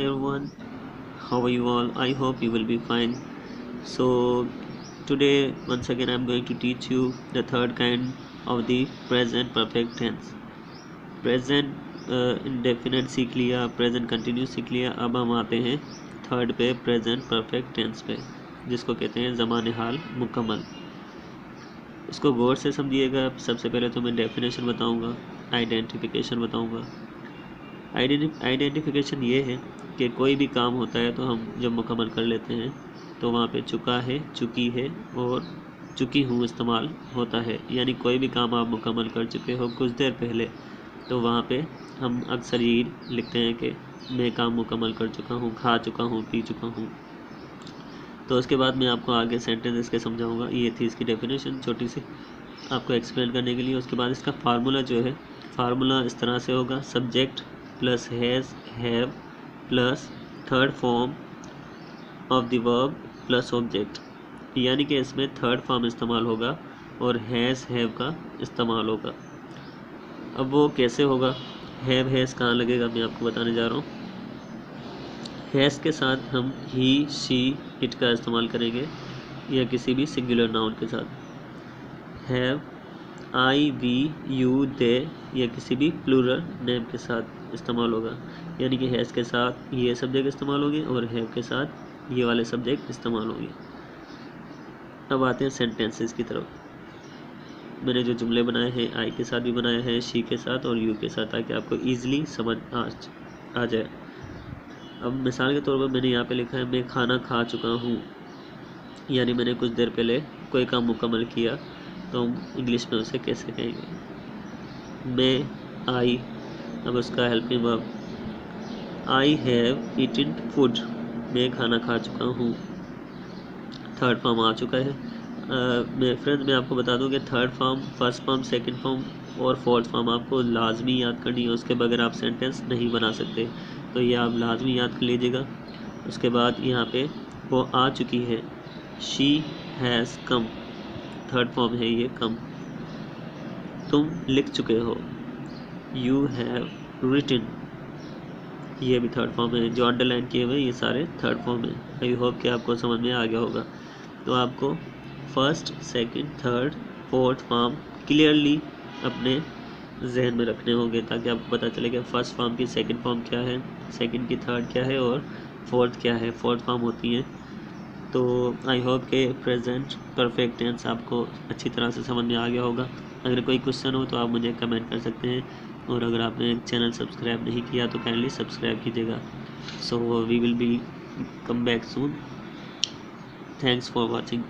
everyone, how are you all? I hope you will be fine. So today once again I'm going to teach you the third kind of the present perfect tense. Present indefinite सीख लिया, present continuous सीख लिया। अब हम आते हैं third पे, present perfect tense पे, जिसको कहते हैं ज़माने हाल मुकम्मल। इसको गौर से समझिएगा। सबसे पहले तो मैं डेफिनेशन बताऊंगा, आइडेंटिफिकेशन बताऊंगा। आइडेंटिफिकेशन ये है कि कोई भी काम होता है तो हम जब मुकम्मल कर लेते हैं तो वहाँ पे चुका है, चुकी है और चुकी हूँ इस्तेमाल होता है। यानी कोई भी काम आप मुकम्मल कर चुके हो कुछ देर पहले, तो वहाँ पे हम अक्सर ये लिखते हैं कि मैं काम मुकम्मल कर चुका हूँ, खा चुका हूँ, पी चुका हूँ। तो उसके बाद मैं आपको आगे सेंटेंस इसके समझाऊंगा। ये थी इसकी डेफिनेशन छोटी सी आपको एक्सप्लेन करने के लिए। उसके बाद इसका फार्मूला जो है, फार्मूला इस तरह से होगा, subject plus has have plus third form of the verb plus object. यानी कि इसमें थर्ड फॉर्म इस्तेमाल होगा और हैज़ हैव का इस्तेमाल होगा। अब वो कैसे होगा, हैव हैज़ कहाँ लगेगा, मैं आपको बताने जा रहा हूँ। हैज़ के साथ हम ही, शी, इट का इस्तेमाल करेंगे या किसी भी सिंगुलर नाउन के साथ। हैव आई, वी, यू, दे या किसी भी प्लूरल नेम के साथ इस्तेमाल होगा। यानी कि हैज़ के साथ ये सब्जेक्ट इस्तेमाल होंगे और हैव के साथ ये वाले सब्जेक्ट इस्तेमाल होंगे। अब आते हैं सेंटेंसेस की तरफ। मैंने जो जुमले बनाए हैं आई के साथ भी बनाए हैं, शी के साथ और यू के साथ, ताकि आपको ईजिली समझ आ जाए। अब मिसाल के तौर पर मैंने यहाँ पे लिखा है मैं खाना खा चुका हूँ, यानी मैंने कुछ देर पहले कोई काम मुकम्मल किया। तो हम इंग्लिश में उसे कैसे कहेंगे, मैं आई, अब उसका helping verb I have eaten food, मैं खाना खा चुका हूँ, थर्ड फॉर्म आ चुका है। मैं आपको बता दूं कि third form, first form, second form और फोर्थ फॉर्म आपको लाजमी याद करनी है। उसके बगैर आप सेंटेंस नहीं बना सकते, तो ये आप लाजमी याद कर लीजिएगा। उसके बाद यहाँ पे वो आ चुकी है, she has come, third form है ये कम। तुम लिख चुके हो, यू हैव रिटन, ये भी थर्ड फॉर्म है। जो अंडरलाइन किए हुए ये सारे थर्ड फॉर्म है। आई होप कि आपको समझ में आ गया होगा। तो आपको first, second, third, fourth form clearly अपने जहन में रखने होंगे, ताकि आपको पता चले कि फर्स्ट फॉर्म की सेकंड फॉर्म क्या है, सेकंड की थर्ड क्या है और फोर्थ क्या है, फोर्थ फॉर्म होती है। तो आई होप के प्रेजेंट परफेक्ट टेंस आपको अच्छी तरह से समझ में आ गया होगा। अगर कोई क्वेश्चन हो तो आप मुझे कमेंट कर सकते हैं, और अगर आपने चैनल सब्सक्राइब नहीं किया तो काइंडली सब्सक्राइब कीजिएगा। So we will be come back soon. Thanks for watching.